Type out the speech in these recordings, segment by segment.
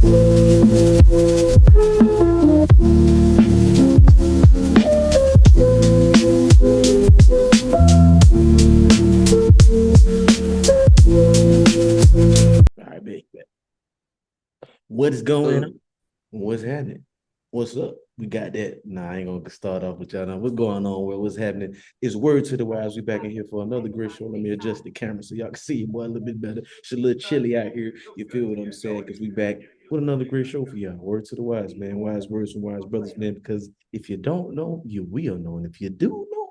All right, big. What is going on? What's happening? What's up? We got that. Nah, I ain't gonna start off with y'all now. What's going on? What's happening? It's word to the wise. We back in here for another great show. Let me adjust the camera so y'all can see your boy a little bit better. It's a little chilly out here. You feel what I'm saying? Because we back with another great show for y'all. Word to the wise, man. Wise words from wise brothers, man. Because if you don't know, you will know. And if you do know,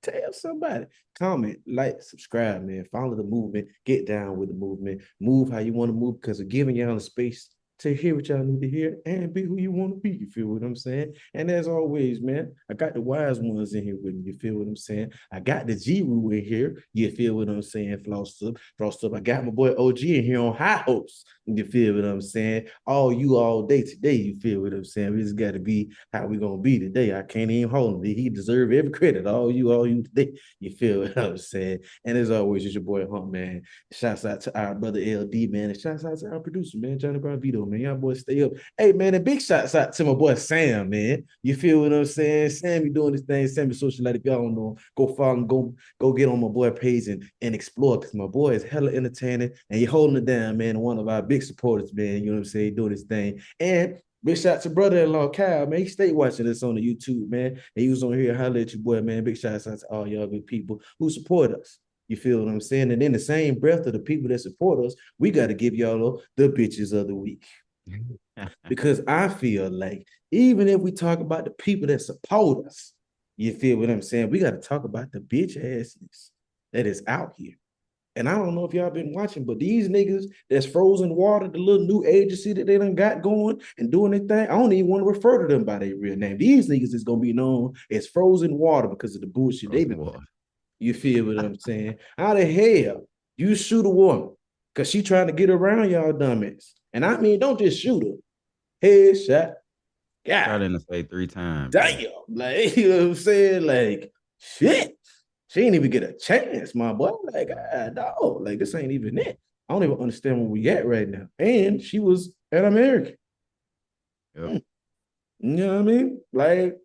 tell somebody. Comment, like, subscribe, man. Follow the movement. Get down with the movement. Move how you want to move because we're giving y'all the space to hear what y'all need to hear and be who you want to be. You feel what I'm saying? And as always, man, I got the wise ones in here with me. You feel what I'm saying? I got the G-Roo in here. You feel what I'm saying? Floss up, floss up. I got my boy OG in here on high hopes. You feel what I'm saying? All you all day today. You feel what I'm saying? We just got to be how we gonna be today. I can't even hold him. He deserve every credit. All you today. You feel what I'm saying? And as always, it's your boy Hunt, man. Shouts out to our brother LD, man. And shouts out to our producer, man, Johnny Bravito, man. Y'all boys stay up. Hey, man, and big shouts out to my boy Sam, man. You feel what I'm saying? Sam, you doing this thing. Sam is socialite. If y'all don't know, go follow him, go get on my boy page and explore because my boy is hella entertaining and you're holding it down, man. One of our big supporters, man. You know what I'm saying? Doing this thing. And big shout out to brother-in-law Kyle, man. He stayed watching this on the YouTube, man. And he was on here holler at you, boy, man. Big shout out to all y'all good people who support us. You feel what I'm saying? And in the same breath of the people that support us, we got to give y'all the bitches of the week. Because I feel like even if we talk about the people that support us, you feel what I'm saying? We got to talk about the bitch assness that is out here. And I don't know if y'all been watching, but these niggas that's frozen water, the little new agency that they done got going and doing their thing, I don't even want to refer to them by their real name. These niggas is gonna be known as frozen water because of the bullshit they been. You feel what I'm saying? How the hell you shoot a woman because she trying to get around y'all dumbass? And I mean, don't just shoot her. Headshot. Shot God in the face 3 times. damn. Like, you know what I'm saying? Like, shit. She ain't even get a chance, my boy. Like, God, dog. Like, this ain't even it. I don't even understand where we at right now. And she was an American. Yep. You know what I mean? Like,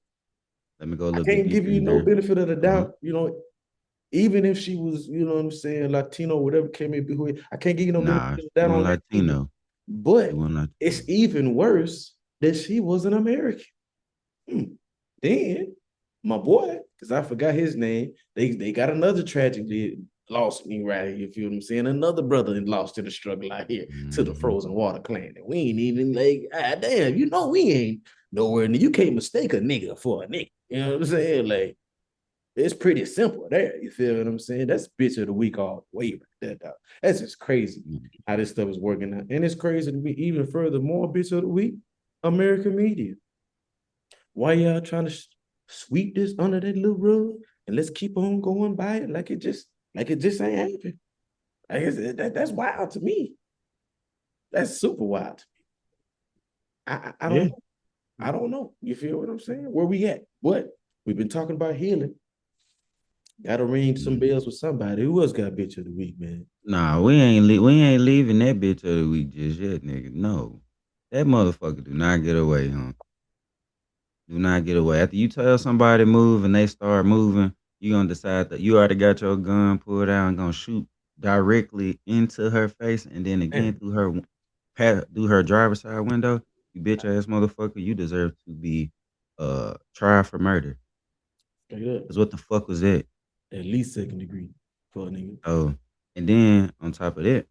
Let me go a I little bit can't give deeper you in no there. benefit of the Uh-huh. doubt. You know, even if she was, you know what I'm saying, Latino, whatever came in, I can't give you no benefit Nah, of she that wasn't on that either. Latino. She But wasn't it's Latino. even worse that she was an American. Hmm. Then my boy, because I forgot his name, they got another tragedy lost me right here. You feel what I'm saying? Another brother lost in the struggle out here to the Mm-hmm. frozen water clan. And we ain't even like, ah, damn, you know, we ain't nowhere near. You can't mistake a nigga for a nigga. You know what I'm saying? Like, it's pretty simple there. You feel what I'm saying? That's bitch of the week all the way right there, dog. That's just crazy how this stuff is working out. And it's crazy to be even further more bitch of the week, American media. Why y'all trying to sweep this under that little rug and let's keep on going by it like it just ain't happening? I guess that's wild to me. That's super wild to me. I don't Yeah. know. I don't know. You feel what I'm saying? Where we at? What? We've been talking about healing. Gotta ring some Mm. bells with somebody. Who else got bitch of the week, man? Nah, we ain't leaving that bitch of the week just yet, nigga. No. That motherfucker do not get away, huh? Do not get away. After you tell somebody move and they start moving, you gonna decide that you already got your gun pulled out and gonna shoot directly into her face and then again Man, through her through her driver's side window. You bitch ass motherfucker, you deserve to be tried for murder. straight up. Cause what the fuck was that? At least second degree for a nigga. Oh, and then on top of that,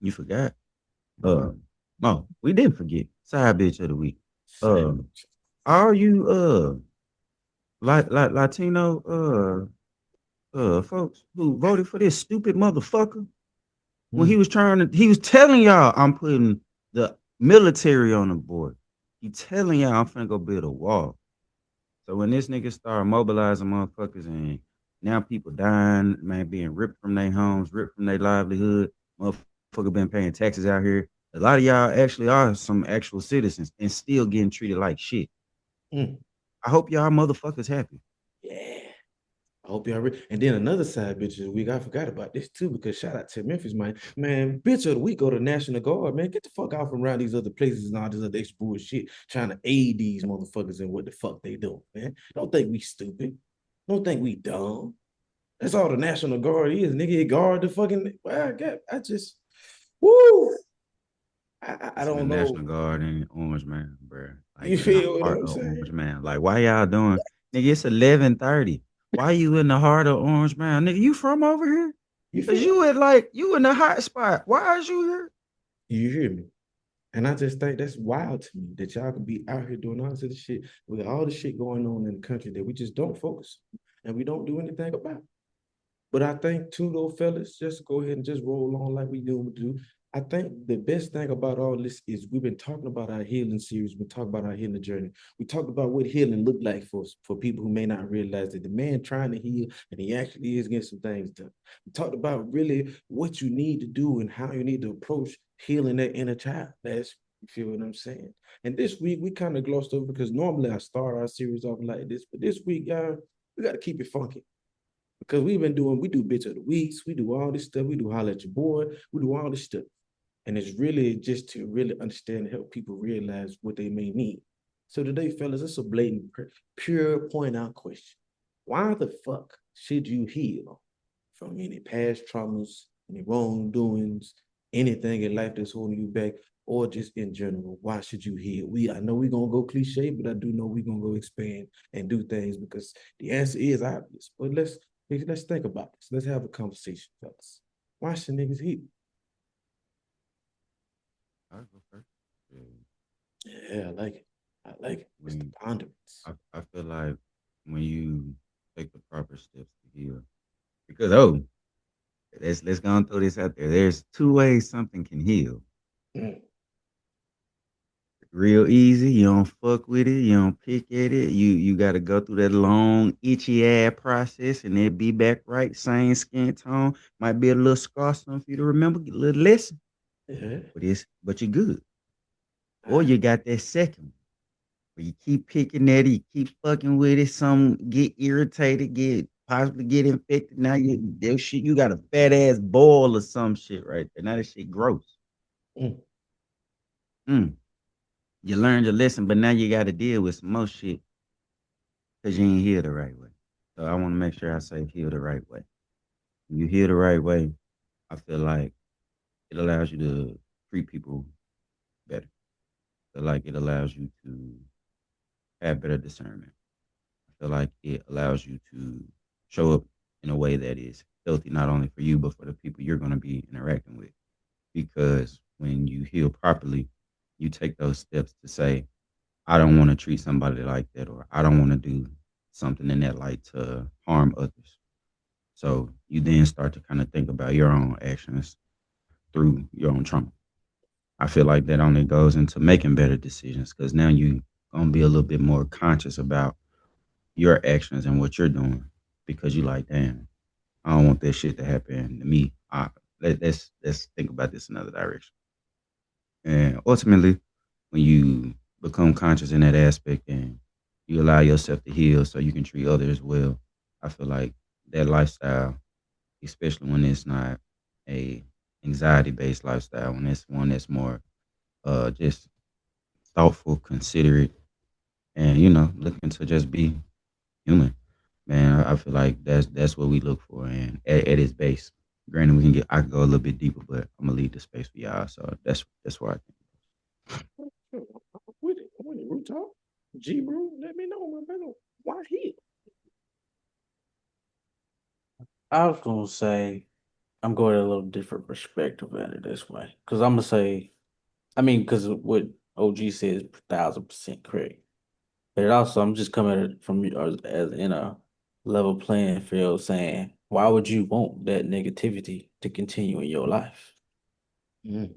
you forgot. Uh, no, we did forget. Side bitch of the week. Uh, are you like Latino folks who voted for this stupid motherfucker when Mm. he was telling y'all I'm putting the military on the board. He telling y'all I'm finna go build a wall. So when this nigga start mobilizing motherfuckers and now people dying, man, being ripped from their homes, ripped from their livelihood, motherfucker been paying taxes out here. A lot of y'all actually are some actual citizens and still getting treated like shit. Mm. I hope y'all motherfuckers happy. Yeah. hope y'all and then another side bitch of the week. I forgot about this too, because shout out to Memphis, man. Man, bitch of the week go to National Guard, man. Get the fuck out from around these other places and all this other extra bullshit, trying to aid these motherfuckers in what the fuck they do, man. Don't think we stupid. Don't think we dumb. That's all the National Guard is, nigga. It guard the fucking. Well, I just, woo. I It's in the don't know. National Guard in Orange Man, bro. Like You in the feel what heart I'm of Orange saying? Man. Like, why y'all doing? Nigga, it's 11:30. Why you in the heart of Orange Man? Nigga, you from over here? You Cause feel? you at like you in the hot spot. Why is you here? You hear me? And I just think that's wild to me that y'all could be out here doing all this other shit with all the shit going on in the country that we just don't focus and we don't do anything about. But I think too, though, fellas, just go ahead and just roll on like we do. I think the best thing about all this is we've been talking about our healing series. We talked about our healing journey. We talked about what healing looked like for people who may not realize that the man trying to heal and he actually is getting some things done. We talked about really what you need to do and how you need to approach healing that inner child. That's you feel what I'm saying? And this week we kind of glossed over because normally I start our series off like this, but this week, y'all, we got to keep it funky because we do bitch of the weeks, we do all this stuff, we do holler at your boy, we do all this stuff. And it's really just to really understand and help people realize what they may need. So today, fellas, it's a blatant, pure point out question. Why the fuck should you heal from any past traumas, any wrongdoings, anything in life that's holding you back, or just in general? Why should you heal? I know we're gonna go cliche, but I do know we're gonna go expand and do things because the answer is obvious. But let's think about this. Let's have a conversation, fellas. Why should niggas heal? I go first. Yeah. Yeah, I like it. I like it. It's the When ponderance. I feel like when you take the proper steps to heal, because let's go and throw this out there. There's two ways something can heal. Mm, Real easy. You don't fuck with it. You don't pick at it. You got to go through that long itchy ass process, and it be back right. Same skin tone. Might be a little scar, something for you to remember. Get a little lesson, yeah. but you're good. Or Ah, you got that second one, where you keep picking at it, you keep fucking with it. Some get irritated, get possibly get infected. Now that shit, you got a fat ass boil or some shit right there. Now that shit gross. mm, Mm. You learned your lesson, but now you got to deal with some more shit because you ain't heal the right way. So I want to make sure I say heal the right way. When you heal the right way, I feel like it allows you to treat people better. I feel like it allows you to have better discernment. I feel like it allows you to show up in a way that is healthy, not only for you, but for the people you're going to be interacting with. Because when you heal properly, you take those steps to say, I don't want to treat somebody like that, or I don't want to do something in that light to harm others. So you then start to kind of think about your own actions through your own trauma. I feel like that only goes into making better decisions because now you gonna be a little bit more conscious about your actions and what you're doing because you like, damn, I don't want that shit to happen to me. Let's think about this another direction. And ultimately, when you become conscious in that aspect and you allow yourself to heal so you can treat others well, I feel like that lifestyle, especially when it's not a anxiety based lifestyle, when it's one that's more just thoughtful, considerate, and looking to just be human. Man, I feel like that's what we look for, and at its base. Granted, I can go a little bit deeper, but I'm gonna leave the space for y'all. So that's where I think. sure. I'm with it. I'm with it. Root talk. G bro, let me know, my brother. Why heal? I was gonna say I'm going a little different perspective at it this way. Cause I'm gonna say, I mean, cause what OG says 1,000% correct. But it also I'm just coming at it from as in a level playing field saying, why would you want that negativity to continue in your life? Mm,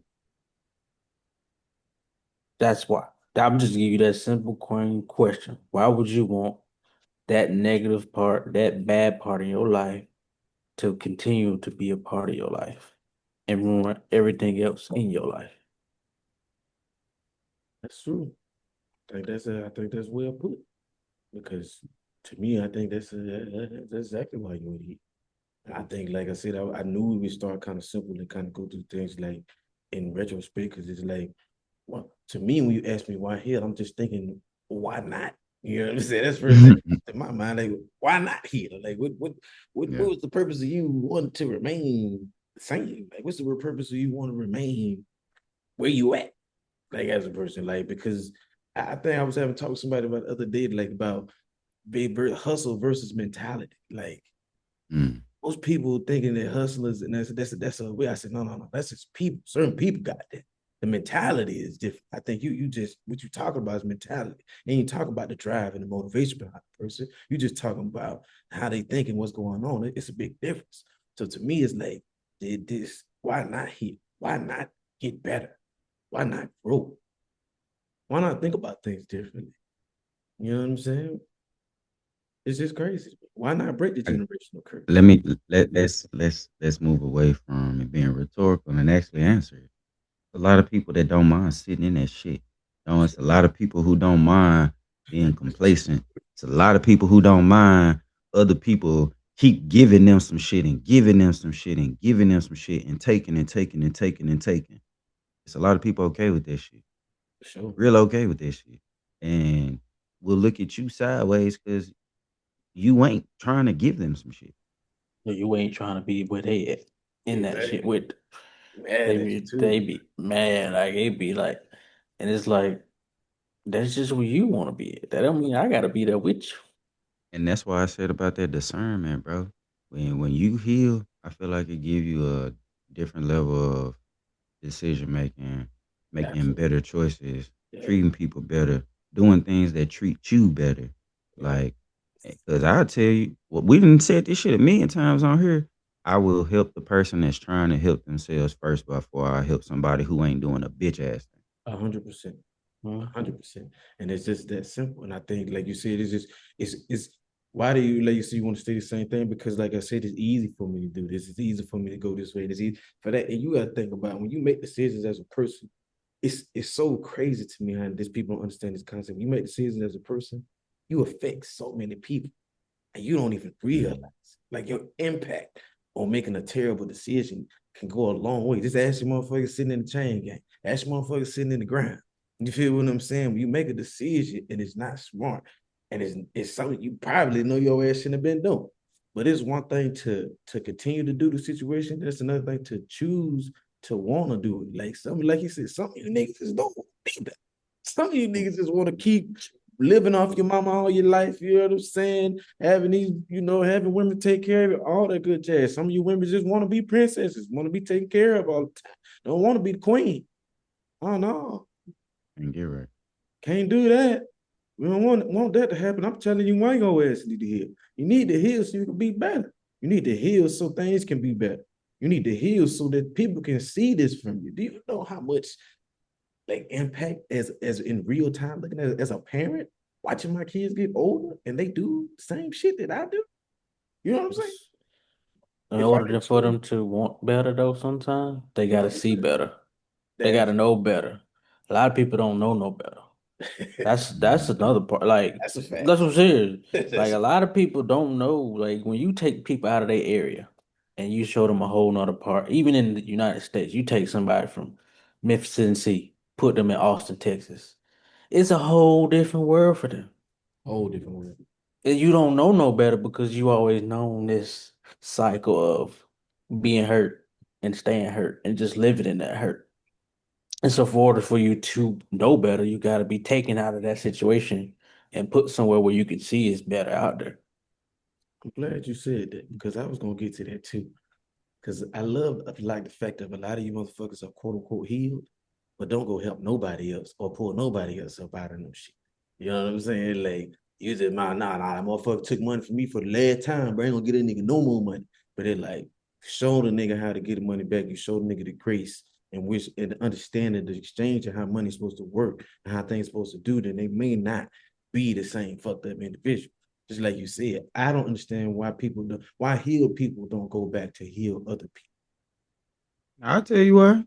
That's why. I'm just giving you that simple coin question. Why would you want that negative part, that bad part of your life to continue to be a part of your life and ruin everything else in your life? that's true. I think that's well put because To me, I think that's exactly why you would eat. I think, like I said, I knew we would start kind of simple and kind of go through things like in retrospect, because it's like, well, to me, when you ask me why here, I'm just thinking, why not? You know what I'm saying? That's the first thing in my mind. Like, why not here? Like, what Yeah. was the purpose of you wanting to remain the same? Like, what's the real purpose of you want to remain where you at? Like, as a person, like, because I think I was having talk with somebody about the other day, like about big hustle versus mentality. Like, Mm. most people thinking that hustlers and that's a way. I said, no. That's just people. Certain people got that. The mentality is different. I think you just what you talking about is mentality. And you talk about the drive and the motivation behind the person. You just talking about how they thinking what's going on. It's a big difference. So to me, it's like, did this, why not here? Why not get better? Why not grow? Why not think about things differently? You know what I'm saying? It's just crazy. Why not break the I, generational curse? let me let's move away from it being rhetorical and actually answer it. A lot of people that don't mind sitting in that shit. It's a lot of people who don't mind being complacent. It's a lot of people who don't mind other people keep giving them some shit and giving them some shit and giving them some shit and taking and taking and taking and taking. It's a lot of people okay with that shit. For sure. Real okay with that shit. And we'll look at you sideways because you ain't trying to give them some shit. You ain't trying to be where they at in that shit Exactly. with Mad at you they too. be mad, like they be like, and it's like that's just where you want to be at. That don't mean I gotta be there with you. And that's why I said about that discernment, bro. When you heal, I feel like it give you a different level of decision making, making Absolutely. better choices, Yeah. treating people better, doing things that treat you better. Yeah. Like, because I tell you, well, we didn't said this shit a million times on here. I will help the person that's trying to help themselves first before I help somebody who ain't doing a bitch ass thing. 100%. a Mhm. 100%. And it's just that simple. And I think, like you said, it's just it's why do you, like you say, you want to say the same thing? Because like I said, it's easy for me to do this. It's easy for me to go this way. It's easy for that. And you gotta think about when you make decisions as a person, it's so crazy to me how these people don't understand this concept. When you make decisions as a person, you affect so many people. And you don't even realize Mm. like your impact on making a terrible decision can go a long way. Just ask your motherfucker sitting in the chain gang. Ask your motherfucker sitting in the ground. You feel what I'm saying? When you make a decision and it's not smart, and it's something you probably know your ass shouldn't have been doing. But it's one thing to continue to do the situation. That's another thing to choose to want to do it. Like some, like you said, some of you niggas just don't need that. Some of you niggas just want to keep living off your mama all your life. You know what I'm saying? Having these, having women take care of it, all that good jazz. Some of you women just want to be princesses, want to be taken care of all the time. Don't want to be the queen. Oh no, And get right. can't do that. We don't want that to happen. I'm telling you, why your ass need to heal. You need to heal so you can be better. You need to heal so things can be better. You need to heal so that people can see this from you. Do you know how much like impact as in real time, looking at as a parent, watching my kids get older and they do the same shit that I do? You know what I'm saying? In If I order can for show them to want better, though, sometimes they you, gotta see better. They that gotta know better. A lot of people don't know no better. That's Mm. another part. Like that's a fact. that's what I'm saying. Like That's a lot of people don't know. Like when you take people out of their area and you show them a whole nother part, even in the United States, you take somebody from Memphis, Tennessee, put them in Austin, Texas. It's a whole different world for them. a whole different world. And you don't know no better because you always known this cycle of being hurt and staying hurt and just living in that hurt. And so, for order for you to know better, you got to be taken out of that situation and put somewhere where you can see it's better out there. I'm glad you said that because I was gonna get to that too. Because I love like the fact that a lot of you motherfuckers are quote unquote healed, but don't go help nobody else or pull nobody else up out of no shit. You know what I'm saying? Like you just nah, that motherfucker took money from me for the last time, but I ain't gonna get a nigga no more money. But it like show the nigga how to get the money back. You show the nigga the grace and which and understanding the exchange of how money's supposed to work and how things supposed to do, then they may not be the same fucked up individual. Just like you said, I don't understand why healed people don't go back to heal other people. I'll tell you what.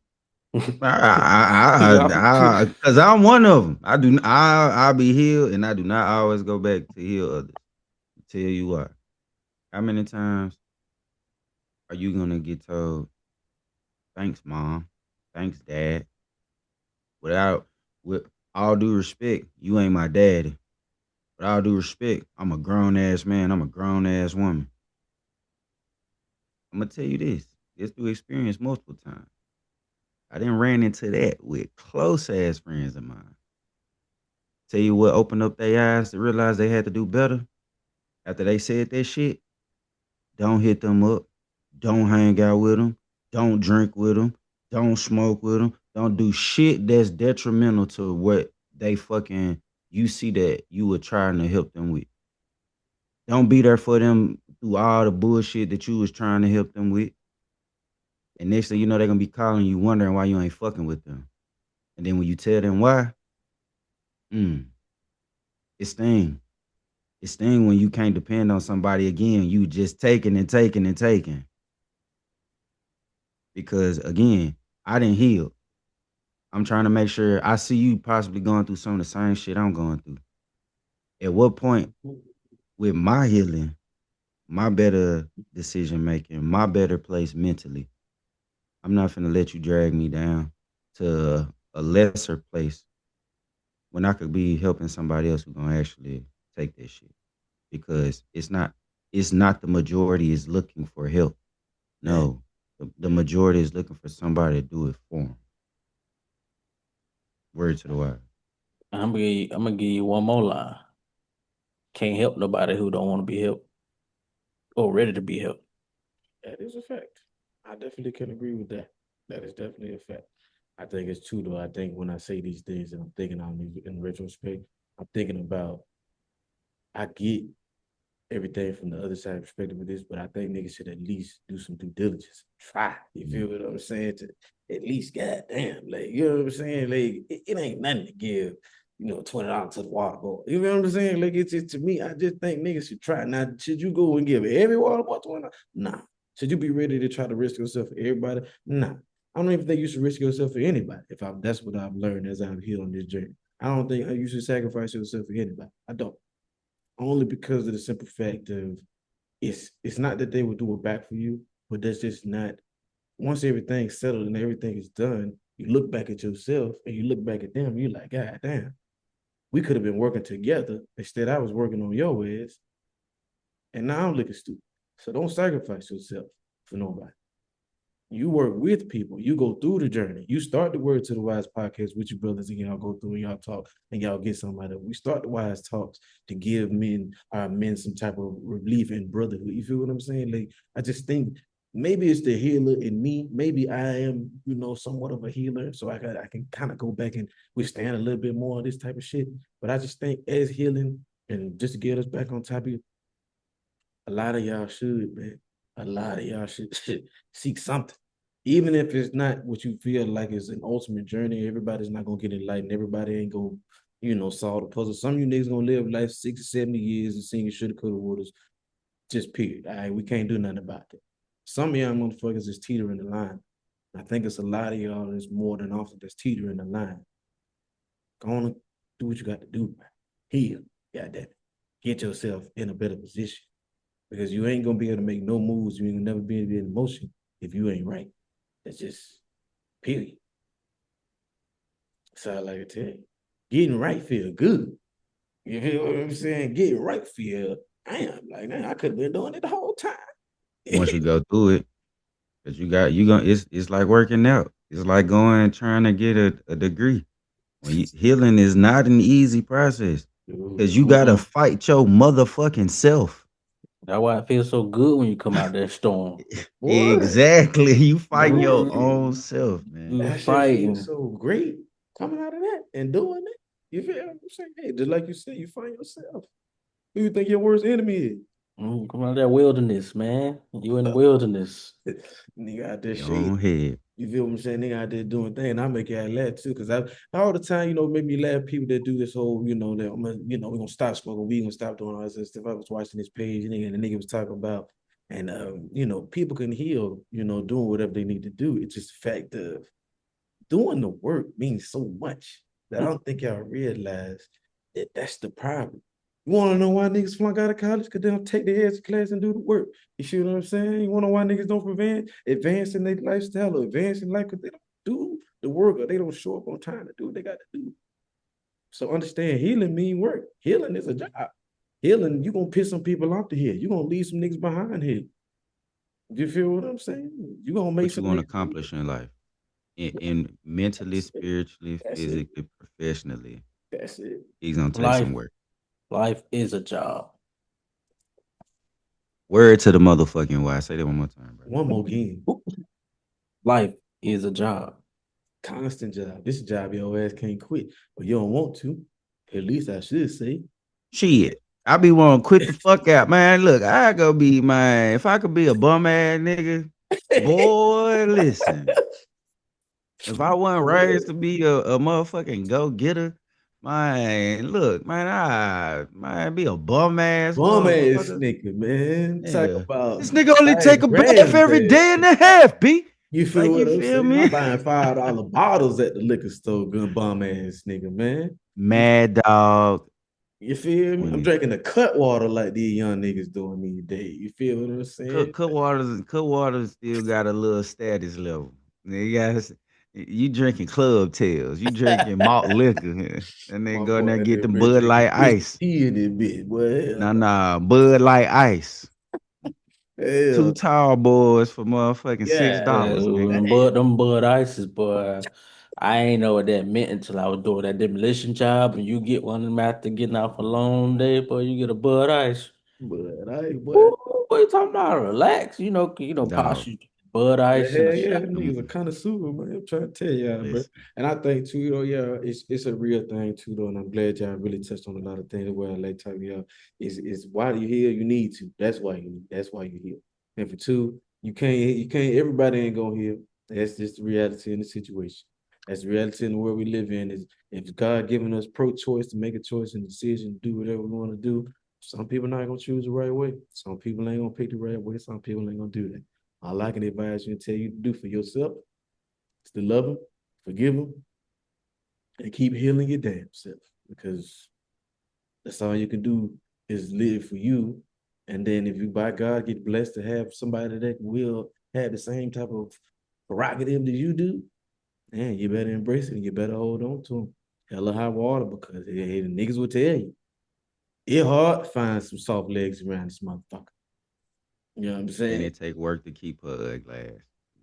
Y'all too- Because I'm one of them. I do. I'll be healed, and I do not always go back to heal others. tell you why. How many times are you gonna get told, thanks, mom, thanks, dad? Without with all due respect, you ain't my daddy. With all due respect, I'm a grown ass man, I'm a grown ass woman. I'm gonna tell you this. This through experience multiple times. I didn't ran into that with close ass friends of mine. Tell you what opened up their eyes to realize they had to do better after they said that shit. Don't hit them up. Don't hang out with them. Don't drink with them. Don't smoke with them. Don't do shit that's detrimental to what they fucking you see that you were trying to help them with. Don't be there for them through all the bullshit that you was trying to help them with. And next thing you know, they're gonna be calling you wondering why you ain't fucking with them. And then when you tell them why, mm, it sting. It sting when you can't depend on somebody again. You just taking and taking and taking. Because again, I didn't heal. I'm trying to make sure I see you possibly going through some of the same shit I'm going through. At what point with my healing, my better decision making, my better place mentally, I'm not finna let you drag me down to a lesser place when I could be helping somebody else who's gonna actually take this shit. Because it's not the majority is looking for help. Man, No. The majority is looking for somebody to do it for them. Word to the wise. And I'm gonna give you one more line. Can't help nobody who don't want to be helped or ready to be helped. that is a fact. I definitely can agree with that. That is definitely a fact. I think it's true though. I think when I say these things and I'm thinking on these in retrospect, I'm thinking about I get everything from the other side perspective of this, but I think niggas should at least do some due diligence. Try. You Mhm. feel what I'm saying? To at least, goddamn, like you know what I'm saying? Like it ain't nothing to give, $20 to the water boy. You know what I'm saying? Like it's just to me, I just think niggas should try. Now, should you go and give every water boy $20? Nah. Should you be ready to try to risk yourself for everybody? Nah. I don't even think you should risk yourself for anybody. That's what I've learned as I've healed on this journey. I don't think you should sacrifice yourself for anybody. I don't. Only because of the simple fact of it's not that they would do it back for you, but that's just not once everything's settled and everything is done, you look back at yourself and you look back at them, you're like, God damn, we could have been working together. Instead, I was working on your ass, and now I'm looking stupid. So don't sacrifice yourself for nobody. You work with people. You go through the journey. You start the Word to the Wise podcast with your brothers, and y'all go through and y'all talk and y'all get somebody. We start the Wise talks to give our men some type of relief and brotherhood. You feel what I'm saying? Like I just think maybe it's the healer in me. Maybe I am, somewhat of a healer, so I can kind of go back and withstand a little bit more of this type of shit. But I just think as healing and just to get us back on topic, a lot of y'all should, man. A lot of y'all should seek something. Even if it's not what you feel like is an ultimate journey, everybody's not gonna get enlightened. Everybody ain't gonna, solve the puzzle. Some of you niggas gonna live life 60, 70 years and singing shoulda, coulda, wouldas. Just period. All right, we can't do nothing about that. Some of y'all motherfuckers is teetering the line. I think it's a lot of y'all that's more than often that's teetering the line. Go on and do what you got to do, man. Heal. Goddamn it. Get yourself in a better position because you ain't gonna be able to make no moves. You ain't gonna never be able to be in motion if you ain't right. That's just period. So I like to tell you, getting right feel good. You feel what I'm saying? Getting right feel. Damn, like man, I could have been doing it the whole time. Once you go through it, because you gonna it's like working out. It's like going trying to get a degree. Healing is not an easy process because you gotta Mm-mm. fight your motherfucking self. That's why it feels so good when you come out that storm. Boy, Exactly. You fighting your You, own self, man. you that shit feels fighting. so great coming out of that and doing it. You feel what I'm saying? Hey, just like you said, you find yourself. Who you think your worst enemy Come out of that wilderness, man. You in the wilderness. is? Nigga out there Your shade. own head. You feel what I'm saying? Nigga out there doing things. And I make y'all laugh too. Cause I all the time, make me laugh people that do this whole, that I'm gonna, we're gonna stop smoking, we gonna stop doing all this other stuff. I was watching this page and the nigga was talking about and people can heal, doing whatever they need to do. It's just the fact of doing the work means so much that I don't think y'all realize that that's the problem. You want to know why niggas flunk out of college? Because they don't take their ass to class and do the work. You see what I'm saying? You want to know why niggas don't advance in their lifestyle or advance in life because they don't do the work or they don't show up on time to do what they got to do. So understand healing mean work. Healing is a job. Healing, you gonna piss some people off to here. You gonna leave some niggas behind here. You feel what I'm saying? You gonna make What you some want to niggas. accomplish in life, in mentally, That's it. spiritually, That's it. physically, professionally. That's it. He's gonna take Life some work. life is a job. Word to the motherfucking why. Say that one more time, bro. One more game. Life is a job. Constant job. This job your ass can't quit, but you don't want to. At least I should say. Shit. I be want to quit the fuck out, man. Look, I go be man. If I could be a bum ass nigga, boy, listen. If I wasn't raised to be a motherfucking go getter, man, look, man, be a bum ass Bum ass motherfucker. nigga, man. Talk Nigga, about this nigga only take buying a bath grams every ass day and nigga. a half, b. You feel Like what you I'm feel saying? I'm me? buying $5 bottles at the liquor store, good bum ass nigga, man. You Mad dog. you feel me? I'm 20. drinking the cut water like these young niggas doing these days. You feel what I'm saying? Cut waters still got a little status level. They got you drinking club tails, you drinking malt liquor, and then My go in there boy and in get there them been Bud drinking Light twisted Ice. tea in this bitch, boy. Hell no. Nah, Bud Light Ice. Two Hell tall boys for motherfucking six yeah. Yeah, dollars, nigga. them Bud Ices, boy. I ain't know what that meant until I was doing that demolition job, and you get one of them after getting off a long day, boy. You get a Bud Ice. But I boy. Ooh, what you talking about? Relax, Dog, posh you Bud Yeah, Ice and a hell yeah, shot. them niggas a them, connoisseur, man. I'm trying to tell y'all, bro. listen, And I think too, yeah, it's a real thing too, though. And I'm glad y'all really touched on a lot of things. Where I like talking y'all is why do you heal? You need to. That's why you need. That's why you heal. And for two, you can't. Everybody ain't gonna heal. That's just the reality in the situation. That's the reality in the world we live in. Is if God giving us pro-choice to make a choice and decision, to do whatever we want to do. Some people not gonna choose the right way. Some people ain't gonna pick the right way. Some people ain't gonna do that. All I can advise you and tell you to do for yourself is to love them, forgive them, and keep healing your damn self because that's all you can do is live for you. And then if you by God get blessed to have somebody that will have the same type of prerogative that you do, man, you better embrace it and you better hold on to them. Hella high water because the niggas will tell you. It's hard to find some soft legs around this motherfucker. You know what I'm and saying? it take work to keep her ugly ass.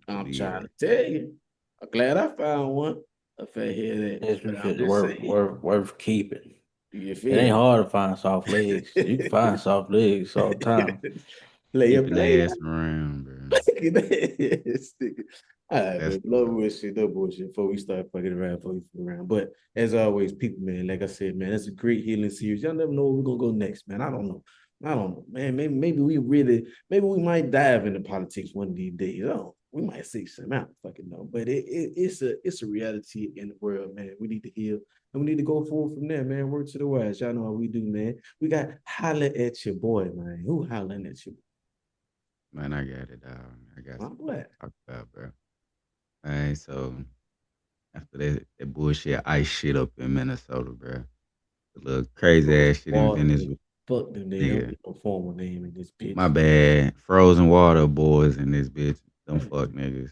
I'm Believe trying that. to tell you. I'm glad I found one. A fat head that. It's But I'm just saying. worth keeping. You It feel ain't me? hard to find soft legs. You can find soft legs all the time. Play your Keeping play. their ass around, bro. All right, That's man. the No word. bullshit, no bullshit. Before we start fucking around, before we fuck around. But as always, people, man, like I said, man, that's a great healing series. Y'all never know where we're gonna go next, man. I don't know. I don't know, man. Maybe we might dive into politics one of these days. I don't. We might see some. I don't fucking know. But it's a reality in the world, man. We need to heal and we need to go forward from there, man. Work to the wise. Y'all know how we do, man. We got holler at your boy, man. Who hollering at you? Man, I got it, dog. I got My something boy. to talk about, bro. All right, so after that bullshit ice shit up in Minnesota, bro. The little crazy ass shit in Water, Venezuela. fuck them. They don't Nigga, get no formal name in this my bitch. bad. Frozen water boys in this bitch. Them fuck niggas.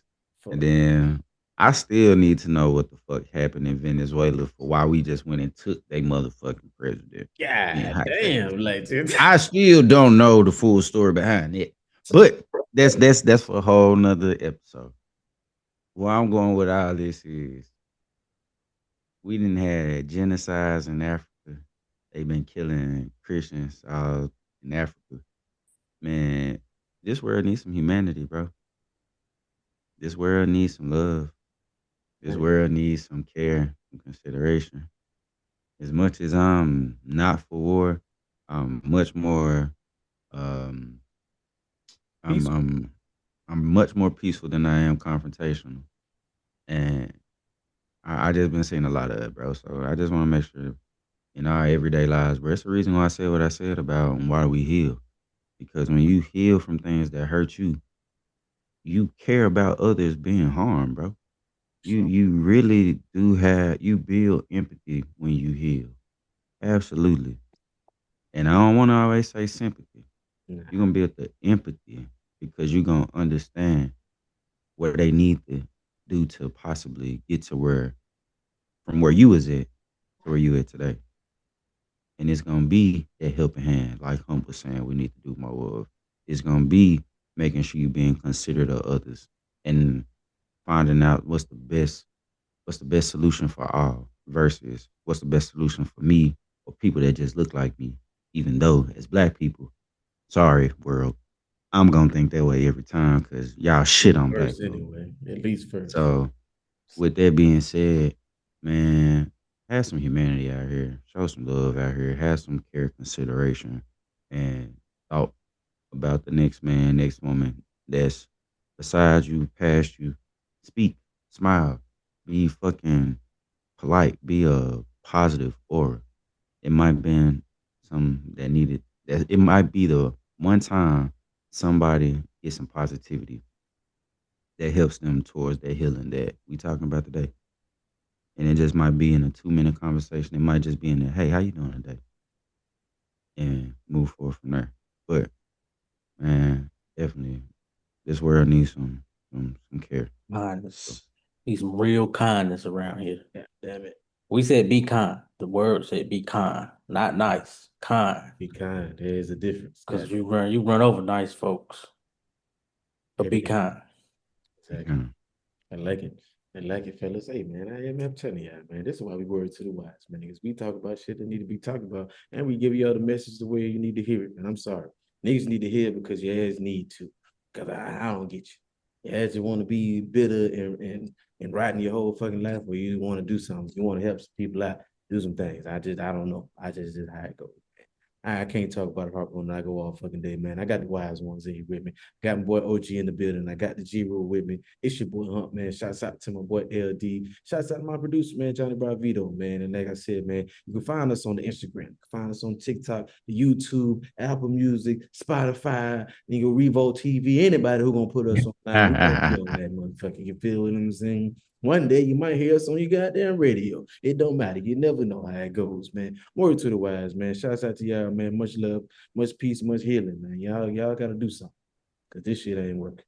And Fuck. then I still need to know what the fuck happened in Venezuela for why we just went and took their motherfucking president being God hot face. damn, like this. I still don't know the full story behind it. But that's for a whole nother episode. Where I'm going with all this is we didn't have genocides in Africa. They've been killing Christians all in Africa. Man, this world needs some humanity, bro. This world needs some love. This world needs some care, some consideration. As much as I'm not for war, I'm much more um I'm Peaceful. I'm I'm much more peaceful than I am confrontational. And I just been seeing a lot of it, bro. So I just want to make sure in our everyday lives, bro. It's the reason why I said what I said about why we heal. Because when you heal from things that hurt you, you care about others being harmed, bro. You So you really do have you build empathy when you heal. Absolutely. And I don't want to always say sympathy. Nah, You're gonna build the empathy because you're gonna understand what they need to do to possibly get to where from where you was at to where you at today. And it's gonna be that helping hand, like Hump was saying, we need to do more of. It's gonna be making sure you being considerate of others and finding out what's the best solution for all versus what's the best solution for me or people that just look like me. Even though as black people, sorry world, I'm gonna think that way every time because y'all shit on black first folk. anyway. At least first. So with that being said, man, have some humanity out here. Show some love out here. Have some care, consideration, and thought about the next man, next woman that's beside you, past you. Speak, smile, be fucking polite, be a positive aura. It might have been some that needed that it might be the one time somebody gets some positivity that helps them towards that healing that we talking about today. And it just might be in a 2 minute conversation. It might just be in there, hey, how you doing today? And move forward from there. But man, definitely this world needs some care. So, Kindness. Need some real kindness around here. God damn it. We said be kind. The word said be kind, not nice. Kind. Be kind. There is a difference. Because God, you run over nice folks. But every be day. kind. Exactly. yeah. I like it. I like it, fellas. Hey, man, I'm telling y'all, man, this is why we word to the wise, man, because we talk about shit that need to be talked about, and we give y'all the message the way you need to hear it. And I'm sorry. Niggas need to hear it because your ass need to. Because I don't get you. Your ass just want to be bitter and riding your whole fucking life where you want to do something. You want to help some people out, do some things. I don't know. I just how it goes. I can't talk about it hard when I go all fucking day, man. I got the wise ones in here with me. Got my boy OG in the building. I got the G Rule with me. It's your boy Hump, man. Shouts out to my boy LD. Shouts out to my producer, man, Johnny Bravito, man. And like I said, man, you can find us on the Instagram. You can find us on TikTok, the YouTube, Apple Music, Spotify, you can Revo TV. Anybody who gonna put us online, we gonna be on that motherfucker. You feel what I'm saying? One day you might hear us on your goddamn radio. It don't matter. You never know how it goes, man. Word to the wise, man. Shouts out to y'all, man. Much love, much peace, much healing, man. Y'all gotta do something. Cause this shit ain't working.